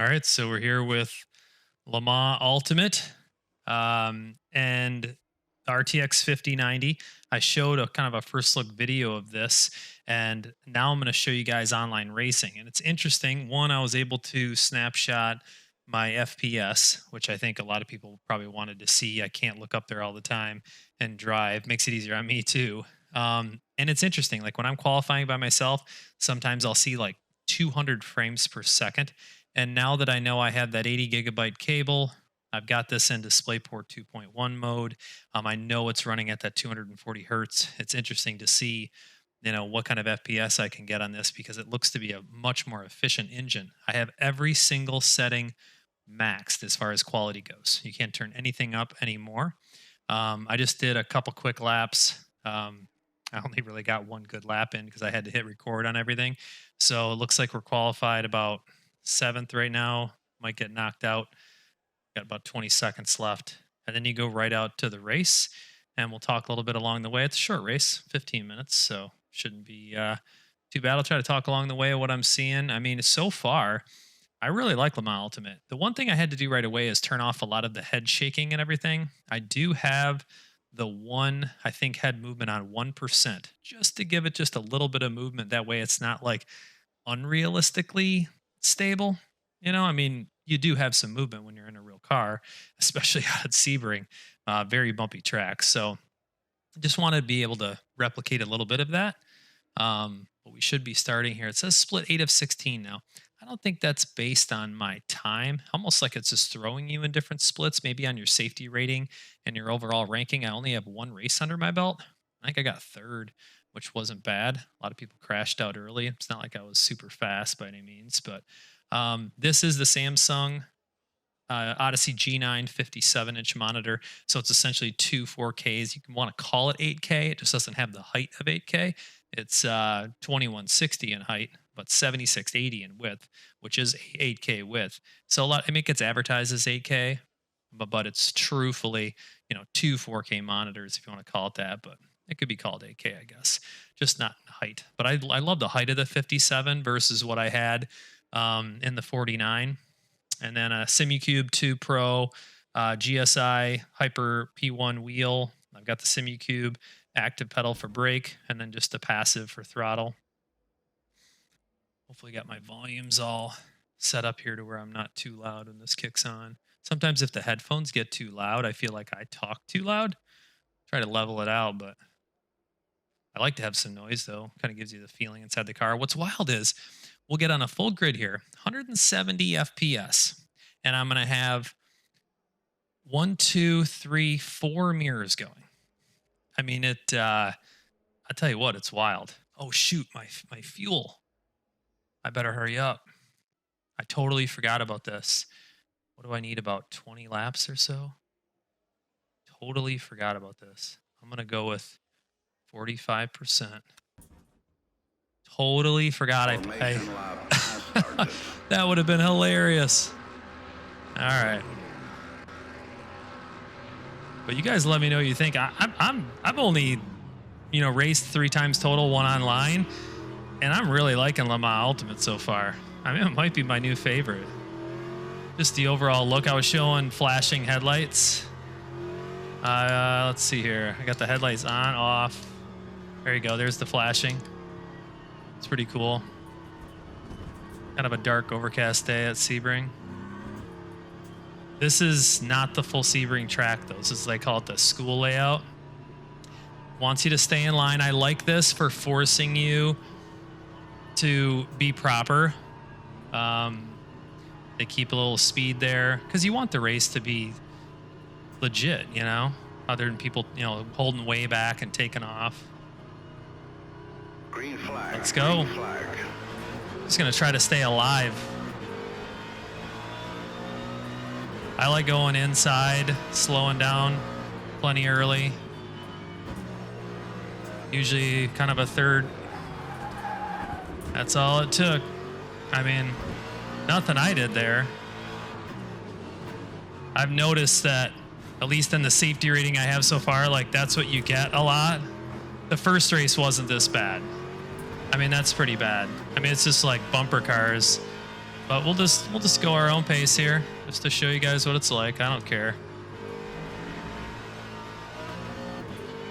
All right, so we're here with Le Mans Ultimate and RTX 5090. I showed a kind of a first look video of this, and now I'm going to show you guys online racing. And it's interesting. One, I was able to snapshot my FPS, which I think a lot of people probably wanted to see. I can't look up there all the time and drive. Makes it easier on me too. And it's interesting. Like when I'm qualifying by myself, sometimes I'll see like 200 frames per second. And now that I know I have that 80 gigabyte cable, I've got this in DisplayPort 2.1 mode. I know it's running at that 240 hertz. It's interesting to see, what kind of FPS I can get on this because it looks to be a much more efficient engine. I have every single setting maxed as far as quality goes. You can't turn anything up anymore. I just did a couple quick laps. I only really got one good lap in because I had to hit record on everything. So it looks like we're qualified about 7th right now. Might get knocked out. Got about 20 seconds left. And then you go right out to the race. And we'll talk a little bit along the way. It's a short race, 15 minutes. So shouldn't be too bad. I'll try to talk along the way of what I'm seeing. I mean, so far, I really like Le Mans Ultimate. The one thing I had to do right away is turn off a lot of the head shaking and everything. I do have the one, I think, head movement on 1%, just to give it just a little bit of movement. That way it's not like unrealistically stable. I mean, you do have some movement when you're in a real car, especially out at Sebring, very bumpy tracks. So I just want to be able to replicate a little bit of that. But we should be starting here. It says split 8 of 16 now. I don't think that's based on my time. Almost like it's just throwing you in different splits, maybe on your safety rating and your overall ranking. I only have one race under my belt. I think I got 3rd, which wasn't bad. A lot of people crashed out early. It's not like I was super fast by any means, but this is the Samsung Odyssey G9 57-inch monitor. So it's essentially two 4Ks. You can want to call it 8K. It just doesn't have the height of 8K. It's 2160 in height, but 7680 in width, which is 8K width. So it gets advertised as 8K, but it's truthfully, two 4K monitors, if you want to call it that, but it could be called 8K, I guess, just not in height. But I love the height of the 57 versus what I had in the 49. And then a Simucube 2 Pro, GSI Hyper P1 wheel. I've got the Simucube active pedal for brake, and then just the passive for throttle. Hopefully got my volumes all set up here to where I'm not too loud when this kicks on. Sometimes if the headphones get too loud, I feel like I talk too loud. Try to level it out, but I like to have some noise though. Kind of gives you the feeling inside the car. What's wild is we'll get on a full grid here, 170 FPS, and I'm going to have 1, 2, 3, 4 mirrors going. I mean, I tell you what, it's wild. Oh shoot, my fuel. I better hurry up. I totally forgot about this. What do I need, about 20 laps or so? Totally forgot about this. I'm going to go with 45%. Totally forgot that would have been hilarious. All right. But you guys let me know what you think. I've only, raced 3 times total, 1 online, and I'm really liking Le Mans Ultimate so far. I mean, it might be my new favorite. Just the overall look. I was showing flashing headlights. Let's see here. I got the headlights on, off. There you go. There's the flashing. It's pretty cool. Kind of a dark, overcast day at Sebring. This is not the full Sebring track, though. This is, they call it the school layout. Wants you to stay in line. I like this for forcing you to be proper. They keep a little speed there because you want the race to be legit, other than people, holding way back and taking off. Green flag. Let's go. Green flag. Just going to try to stay alive. I like going inside, slowing down plenty early. Usually kind of a 3rd. That's all it took. I mean, nothing I did there. I've noticed that, at least in the safety rating I have so far, like that's what you get a lot. The first race wasn't this bad. I mean, that's pretty bad. I mean, it's just like bumper cars. But we'll just go our own pace here, just to show you guys what it's like. I don't care.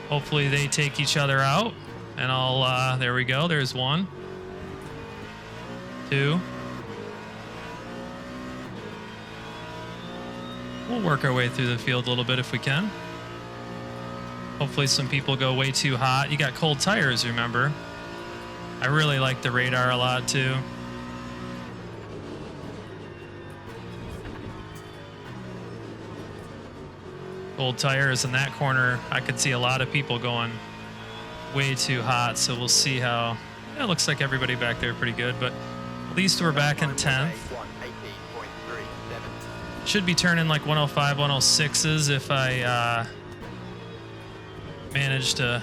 Hopefully they take each other out, and I'll, there we go. There's 1, 2. We'll work our way through the field a little bit if we can. Hopefully some people go way too hot. You got cold tires, remember? I really like the radar a lot too. Cold tires in that corner, I could see a lot of people going way too hot, so we'll see how. Yeah, it looks like everybody back there pretty good, but at least we're back in 10th. Should be turning like 105, 106s if I manage to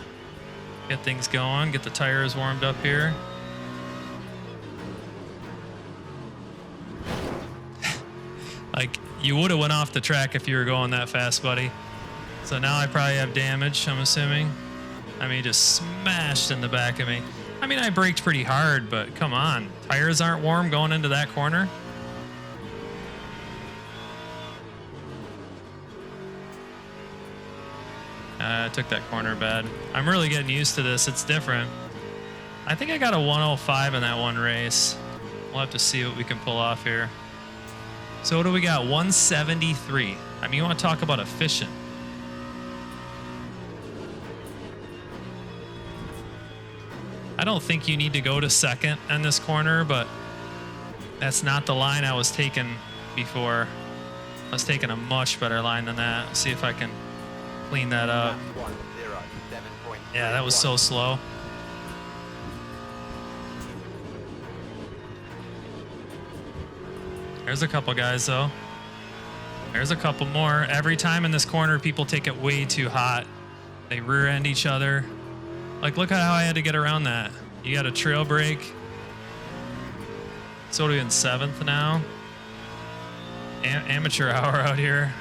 get things going, get the tires warmed up here. Like, you would have went off the track if you were going that fast, buddy. So now I probably have damage, I'm assuming. I mean, just smashed in the back of me. I mean, I braked pretty hard, but come on. Tires aren't warm going into that corner. I took that corner bad. I'm really getting used to this. It's different. I think I got a 105 in that one race. We'll have to see what we can pull off here. So what do we got? 173. I mean, you want to talk about efficient. I don't think you need to go to second in this corner, but that's not the line I was taking before. I was taking a much better line than that. See if I can clean that up. Yeah, that was so slow. There's a couple guys though. There's a couple more. Every time in this corner, people take it way too hot. They rear end each other. Like, look at how I had to get around that. You got a trail brake. So we're in 7th now. Amateur hour out here.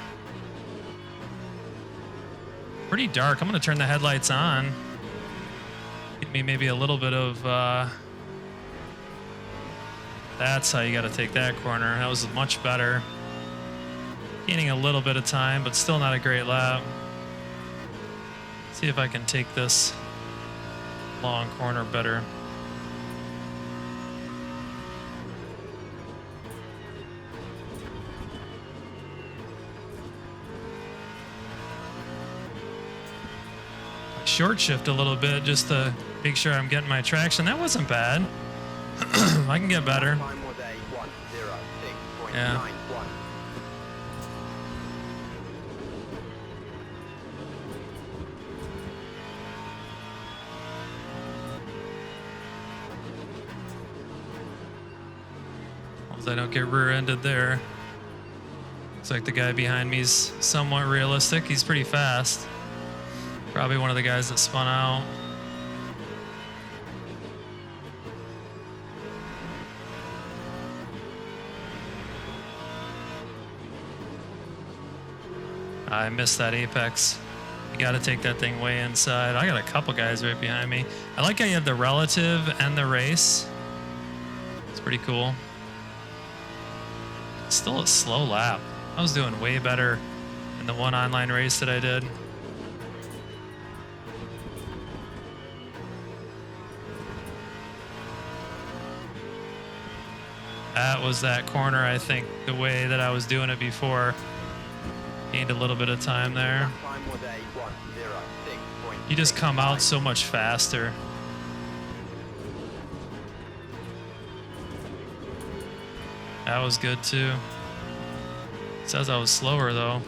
Pretty dark. I'm gonna turn the headlights on. Give me maybe a little bit of, that's how you gotta take that corner. That was much better. Gaining a little bit of time, but still not a great lap. See if I can take this long corner better. Short shift a little bit just to make sure I'm getting my traction. That wasn't bad. I can get better. Yeah. I don't get rear-ended there. Looks like the guy behind me is somewhat realistic. He's pretty fast. Probably one of the guys that spun out. I missed that apex. You got to take that thing way inside. I got a couple guys right behind me. I like how you have the relative and the race. It's pretty cool. Still a slow lap. I was doing way better in the one online race that I did. That was that corner, I think, the way that I was doing it before. Gained a little bit of time there. You just come out so much faster. That was good too. It says I was slower though.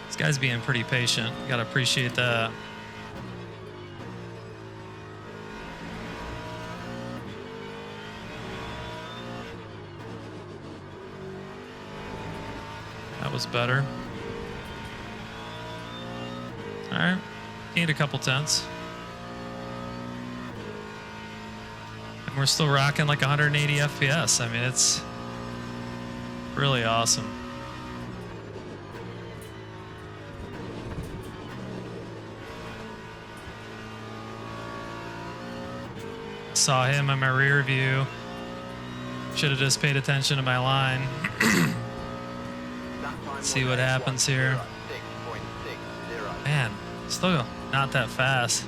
This guy's being pretty patient. You gotta appreciate that. That was better. All right, gained a couple tenths. And we're still rocking like 180 FPS. I mean, it's really awesome. saw him in my rear view. Should have just paid attention to my line. See what happens here. Man, still not that fast.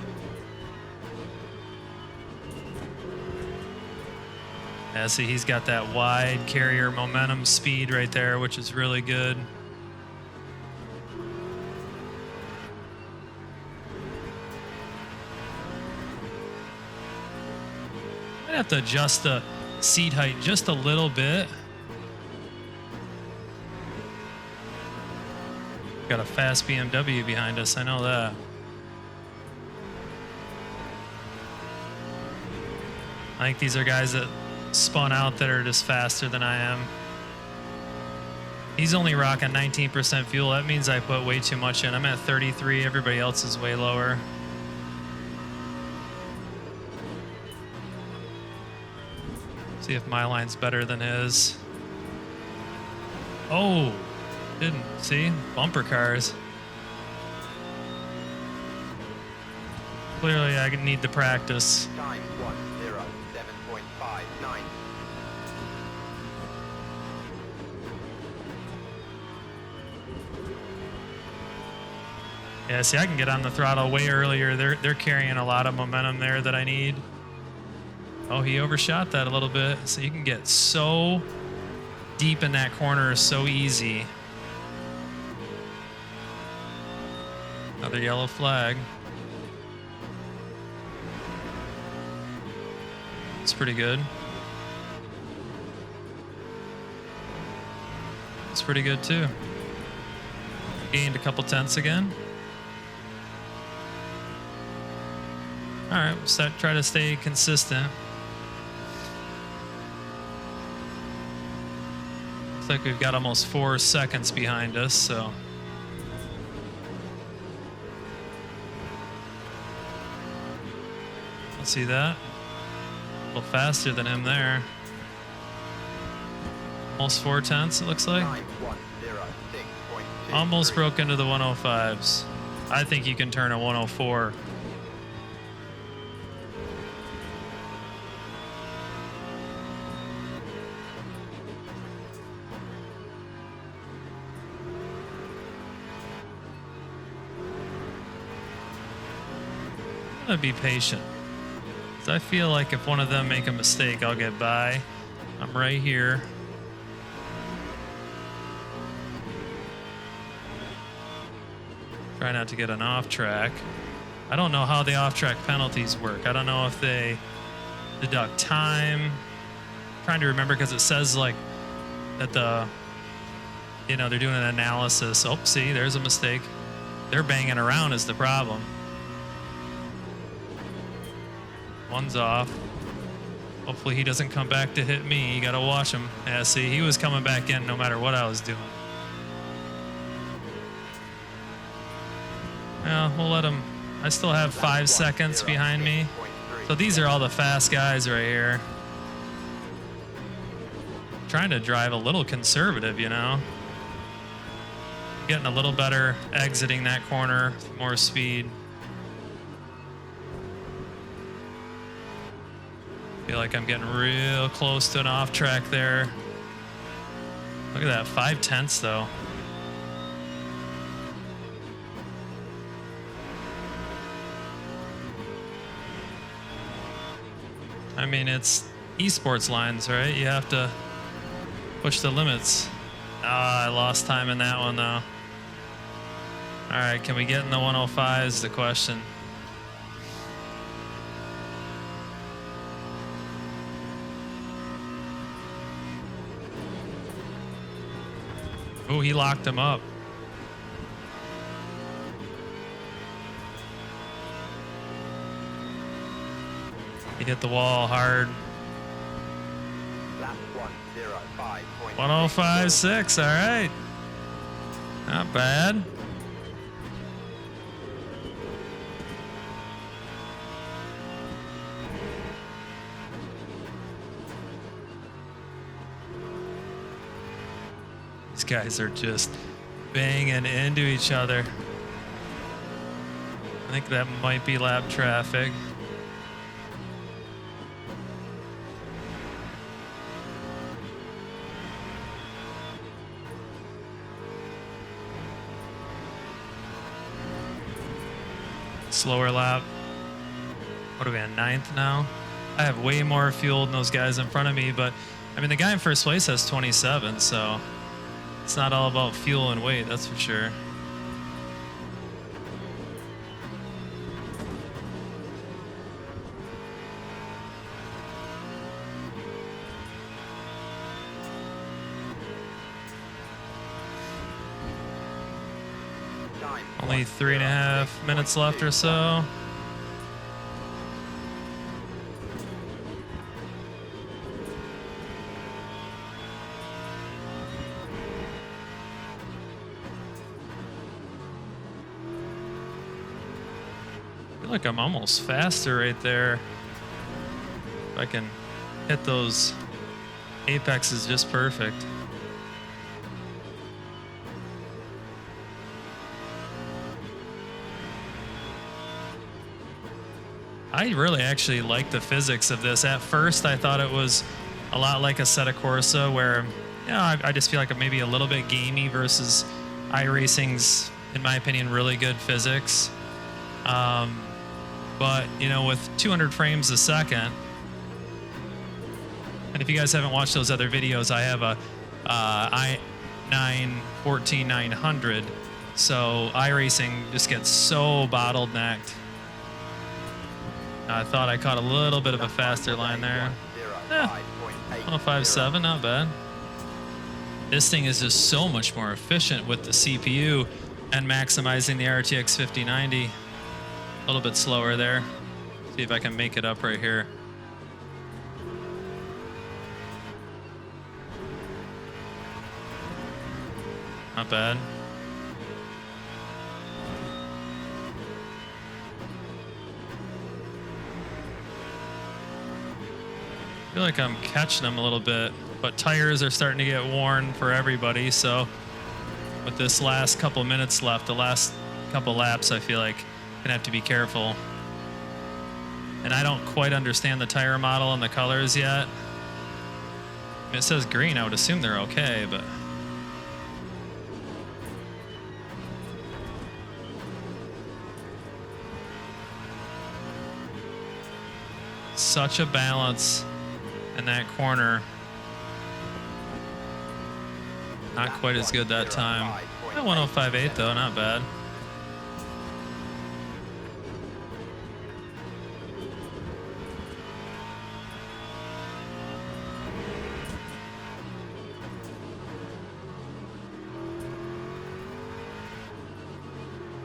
Yeah, see, he's got that wide carrier momentum speed right there, which is really good. I'd have to adjust the seat height just a little bit. Got a fast BMW behind us, I know that. I think these are guys that spun out that are just faster than I am. He's only rocking 19% fuel. That means I put way too much in. I'm at 33. Everybody else is way lower. See if my line's better than his. Oh, didn't. See? Bumper cars. Clearly I need to practice. Time 107.59. Yeah, see, I can get on the throttle way earlier. They're carrying a lot of momentum there that I need. Oh, he overshot that a little bit. So you can get so deep in that corner so easy. Another yellow flag. It's pretty good. It's pretty good too. Gained a couple tenths again. All right, try to stay consistent. Looks like we've got almost 4 seconds behind us, so. Let's see that. A little faster than him there. Almost 4 tenths, it looks like. Almost broke into the 105s. I think you can turn a 104. I'm gonna be patient. I feel like if one of them make a mistake, I'll get by. I'm right here. Try not to get an off track. I don't know how the off track penalties work. I don't know if they deduct time. I'm trying to remember because it says like that they're doing an analysis. Oh, see, there's a mistake. They're banging around is the problem. One's off. Hopefully he doesn't come back to hit me. You gotta watch him. Yeah, see, he was coming back in no matter what I was doing. Yeah, we'll let him. I still have 5 seconds behind me. So these are all the fast guys right here. Trying to drive a little conservative, you know. Getting a little better exiting that corner, more speed. Feel like I'm getting real close to an off track there. Look at that, 5 tenths though. I mean, it's esports lines, right? You have to push the limits. Ah, I lost time in that one though. All right, can we get in the 105 is the question. Oh, he locked him up. He hit the wall hard. 105.6, all right. Not bad. These guys are just banging into each other. I think that might be lap traffic. slower lap. What are we on, 9th now? I have way more fuel than those guys in front of me, but I mean, the guy in first place has 27, so it's not all about fuel and weight, that's for sure. Only 3.5 minutes left or so. I feel like I'm almost faster right there. If I can hit those apexes just perfect. I really actually like the physics of this. At first, I thought it was a lot like Assetto Corsa, where, you know, I just feel like maybe a little bit gamey versus iRacing's, in my opinion, really good physics. But, you know, with 200 frames a second, and if you guys haven't watched those other videos, I have a i9 14900, so iRacing just gets so bottlenecked. I thought I caught a little bit of a faster line there. 105.7, not bad. This thing is just so much more efficient with the CPU and maximizing the RTX 5090. A little bit slower there. See if I can make it up right here. Not bad. I feel like I'm catching them a little bit, but tires are starting to get worn for everybody. So with this last couple minutes left, the last couple laps, I feel like I'm gonna have to be careful. And I don't quite understand the tire model and the colors yet. I mean, it says green, I would assume they're okay, but such a balance in that corner. Not quite as good that time. 105.8 though, not bad.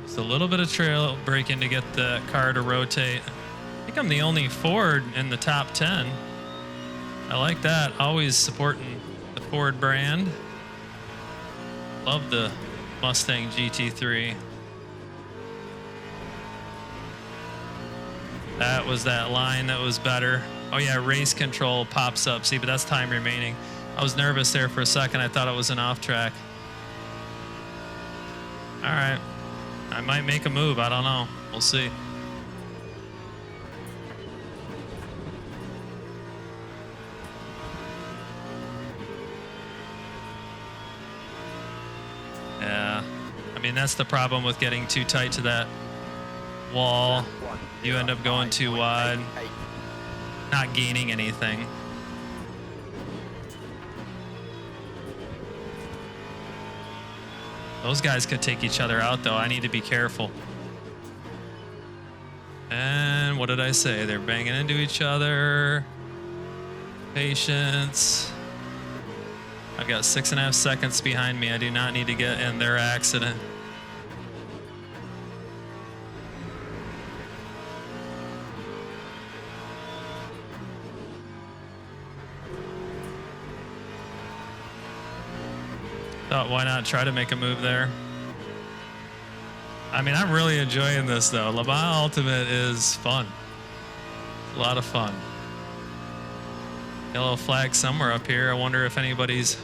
Just a little bit of trail braking to get the car to rotate. I think I'm the only Ford in the top 10. I like that. Always supporting the Ford brand. Love the Mustang GT3. That was that line that was better. Oh yeah, race control pops up. See, but that's time remaining. I was nervous there for a second. I thought it was an off track. All right. I might make a move. I don't know. We'll see. Yeah, I mean, that's the problem with getting too tight to that wall. You end up going too wide, not gaining anything. Those guys could take each other out, though. I need to be careful. And what did I say? They're banging into each other. Patience. I've got 6.5 seconds behind me. I do not need to get in their accident. Thought, why not try to make a move there? I mean, I'm really enjoying this, though. Le Mans Ultimate is fun. A lot of fun. Yellow flag somewhere up here. I wonder if anybody's...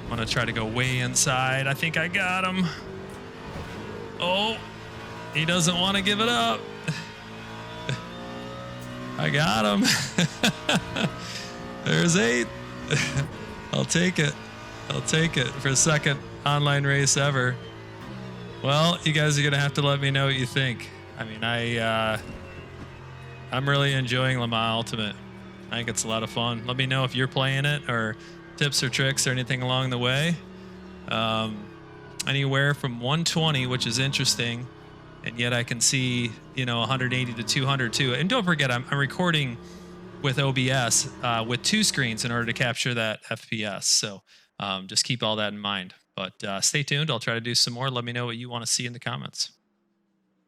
I'm gonna try to go way inside. I think I got him. Oh, he doesn't want to give it up. I got him. There's 8. I'll take it. I'll take it for the second online race ever. Well, you guys are gonna have to let me know what you think. I mean, I'm really enjoying Le Mans Ultimate. I think it's a lot of fun. Let me know if you're playing it, or tips or tricks or anything along the way. Anywhere from 120, which is interesting, and yet I can see 180 to 200 too. And don't forget, I'm recording with OBS with 2 screens in order to capture that FPS. So just keep all that in mind. But stay tuned. I'll try to do some more. Let me know what you want to see in the comments.